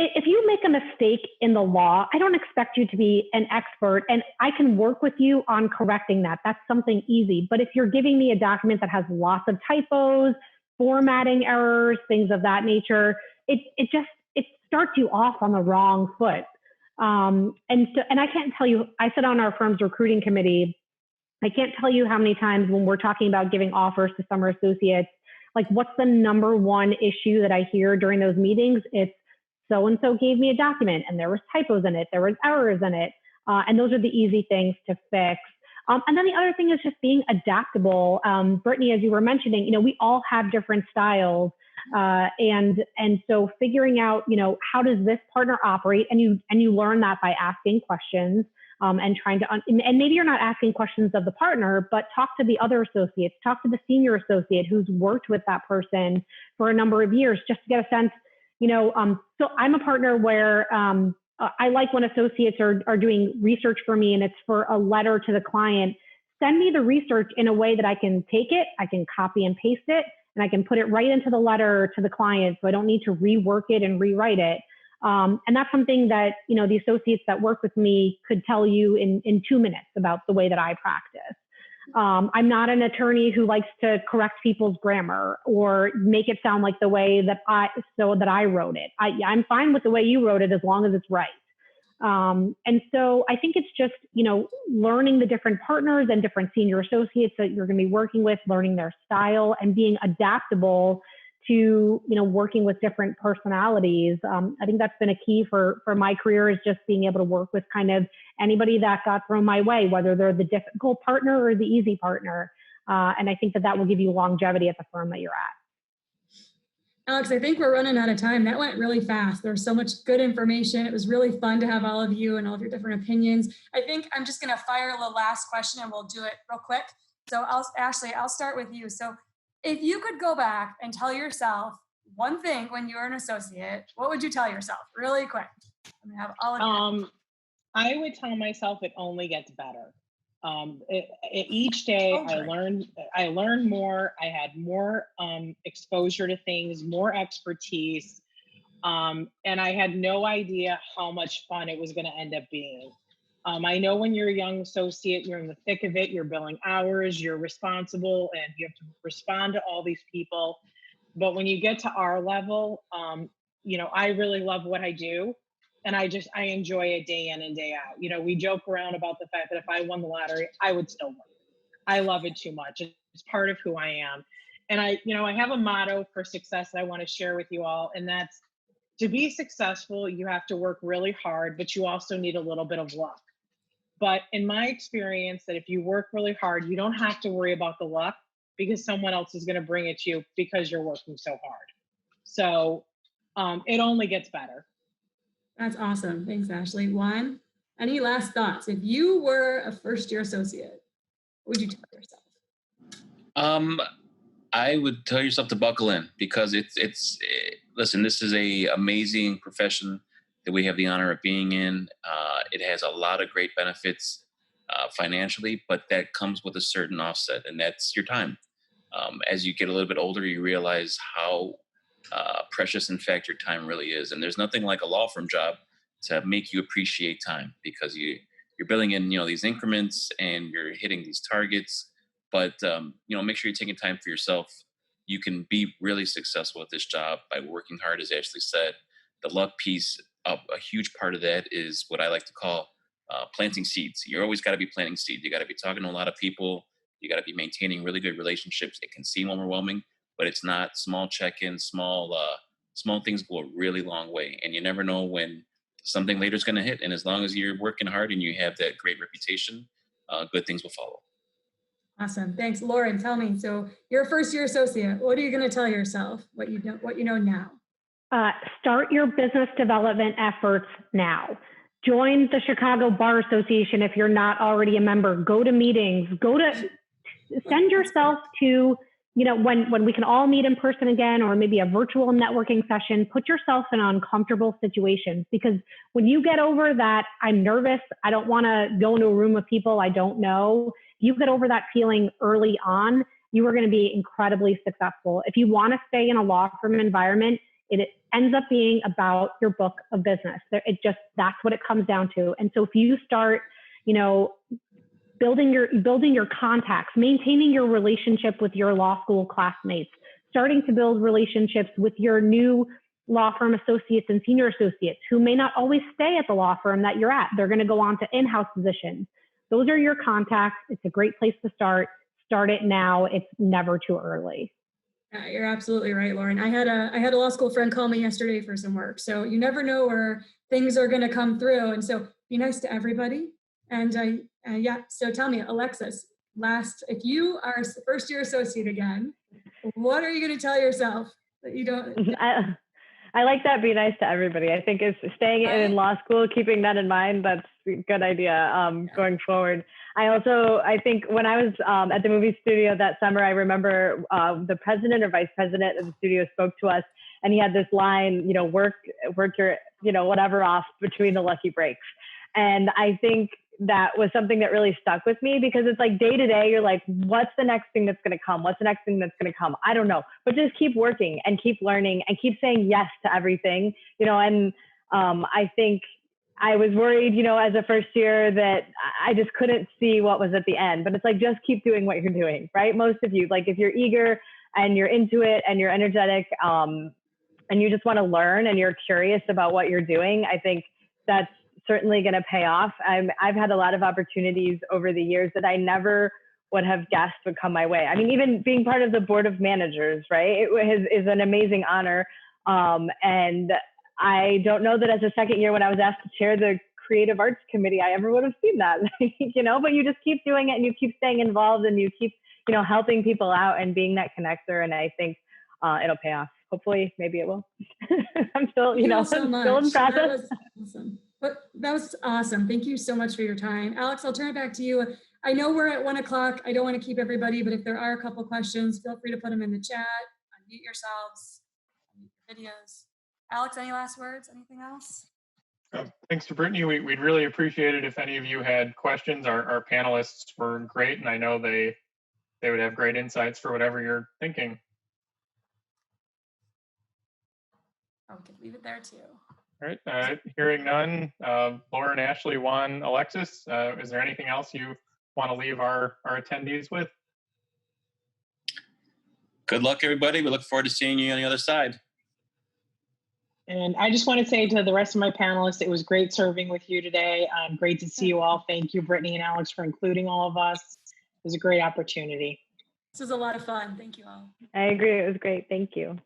if you make a mistake in the law, I don't expect you to be an expert, and I can work with you on correcting that. That's something easy. But if you're giving me a document that has lots of typos, formatting errors, things of that nature, it starts you off on the wrong foot. And I can't tell you, I sit on our firm's recruiting committee. I can't tell you how many times when we're talking about giving offers to summer associates, like what's the number one issue that I hear during those meetings? It's so-and-so gave me a document and there was typos in it, there was errors in it. And those are the easy things to fix. And then the other thing is just being adaptable. Brittany, as you were mentioning, we all have different styles. And so figuring out, how does this partner operate? And you learn that by asking questions. and trying to, and maybe you're not asking questions of the partner, but talk to the other associates, talk to the senior associate who's worked with that person for a number of years, just to get a sense, so I'm a partner where I like when associates are doing research for me and it's for a letter to the client. Send me the research in a way that I can take it, I can copy and paste it, and I can put it right into the letter to the client, so I don't need to rework it and rewrite it. And that's something that, the associates that work with me could tell you in 2 minutes about the way that I practice. I'm not an attorney who likes to correct people's grammar or make it sound like the way that I wrote it. I'm fine with the way you wrote it as long as it's right. And so I think it's just, learning the different partners and different senior associates that you're going to be working with, learning their style and being adaptable to, working with different personalities. I think that's been a key for my career, is just being able to work with kind of anybody that got thrown my way, whether they're the difficult partner or the easy partner. And I think that will give you longevity at the firm that you're at. Alex, I think we're running out of time. That went really fast. There was so much good information. It was really fun to have all of you and all of your different opinions. I think I'm just going to fire the last question and we'll do it real quick. So Ashley, I'll start with you. So if you could go back and tell yourself one thing when you were an associate, what would you tell yourself really quick? I'm going to have all of you. I would tell myself it only gets better. Each day I learned more. I had more exposure to things, more expertise, and I had no idea how much fun it was going to end up being. I know when you're a young associate, you're in the thick of it, you're billing hours, you're responsible, and you have to respond to all these people. But when you get to our level, I really love what I do. And I enjoy it day in and day out. We joke around about the fact that if I won the lottery, I would still work. I love it too much. It's part of who I am. And I have a motto for success that I want to share with you all. And that's, to be successful, you have to work really hard, but you also need a little bit of luck. But in my experience, that if you work really hard, you don't have to worry about the luck, because someone else is going to bring it to you because you're working so hard. So it only gets better. That's awesome. Thanks, Ashley. Juan, any last thoughts? If you were a first-year associate, what would you tell yourself? I would tell yourself to buckle in, because listen, this is a amazing profession that we have the honor of being in. It has a lot of great benefits financially, but that comes with a certain offset, and that's your time. As you get a little bit older, you realize how precious, in fact, your time really is. And there's nothing like a law firm job to make you appreciate time, because you're billing in, these increments and you're hitting these targets. But, make sure you're taking time for yourself. You can be really successful at this job by working hard, as Ashley said. The luck piece, a huge part of that is what I like to call planting seeds. You're always got to be planting seeds. You got to be talking to a lot of people. You got to be maintaining really good relationships. It can seem overwhelming, but it's not. Small check-ins, small things go a really long way. And you never know when something later is going to hit. And as long as you're working hard and you have that great reputation, good things will follow. Awesome. Thanks. Lauren, tell me, so you're a first-year associate. What are you going to tell yourself, what you know now? Start your business development efforts now. Join the Chicago Bar Association if you're not already a member. Go to meetings. Send yourself to, when we can all meet in person again, or maybe a virtual networking session, put yourself in uncomfortable situations, because when you get over that, I'm nervous, I don't want to go into a room with people I don't know, you get over that feeling early on, you are going to be incredibly successful. If you want to stay in a law firm environment, it ends up being about your book of business. That's what it comes down to. And so if you start, building your contacts, maintaining your relationship with your law school classmates, starting to build relationships with your new law firm associates and senior associates who may not always stay at the law firm that you're at. They're going to go on to in-house positions. Those are your contacts. It's a great place to start. Start it now. It's never too early. Yeah, you're absolutely right, Lauren. I had a law school friend call me yesterday for some work. So you never know where things are going to come through. And so be nice to everybody. And so tell me, Alexis, if you are a first-year associate again, what are you going to tell yourself that you don't? I like that. Be nice to everybody. I think it's staying in law school, keeping that in mind. That's a good idea going forward. I think when I was at the movie studio that summer, I remember the president or vice president of the studio spoke to us, and he had this line, work your, whatever off between the lucky breaks. And I think that was something that really stuck with me, because it's like day to day, you're like, what's the next thing that's going to come? What's the next thing that's going to come? I don't know, but just keep working and keep learning and keep saying yes to everything, and I think I was worried, as a first year, that I just couldn't see what was at the end, but it's like, just keep doing what you're doing, right? Most of you, like, if you're eager and you're into it and you're energetic, and you just want to learn and you're curious about what you're doing, I think that's certainly going to pay off. I've had a lot of opportunities over the years that I never would have guessed would come my way. I mean, even being part of the board of managers, right? It is an amazing honor. And I don't know that as a second year, when I was asked to chair the creative arts committee, I ever would have seen that, but you just keep doing it and you keep staying involved and you keep, helping people out and being that connector. And I think it'll pay off. Hopefully, maybe it will. I'm still, still in process. That was awesome. But that was awesome. Thank you so much for your time. Alex, I'll turn it back to you. I know we're at 1 o'clock. I don't want to keep everybody, but if there are a couple questions, feel free to put them in the chat, unmute yourselves, unmute your videos. Alex, any last words? Anything else? Thanks to Brittany. We'd really appreciate it if any of you had questions. Our panelists were great, and I know they would have great insights for whatever you're thinking. We could leave it there too. All right, hearing none, Lauren, Ashley, Juan, Alexis, is there anything else you want to leave our attendees with? Good luck, everybody. We look forward to seeing you on the other side. And I just want to say to the rest of my panelists, it was great serving with you today. Great to see you all. Thank you, Brittany and Alex, for including all of us. It was a great opportunity. This was a lot of fun. Thank you all. I agree. It was great. Thank you.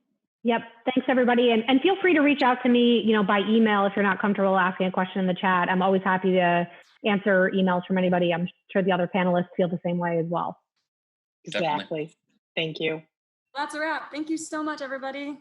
Yep. Thanks, everybody. And feel free to reach out to me, by email if you're not comfortable asking a question in the chat. I'm always happy to answer emails from anybody. I'm sure the other panelists feel the same way as well. Exactly. Thank you. That's a wrap. Thank you so much, everybody.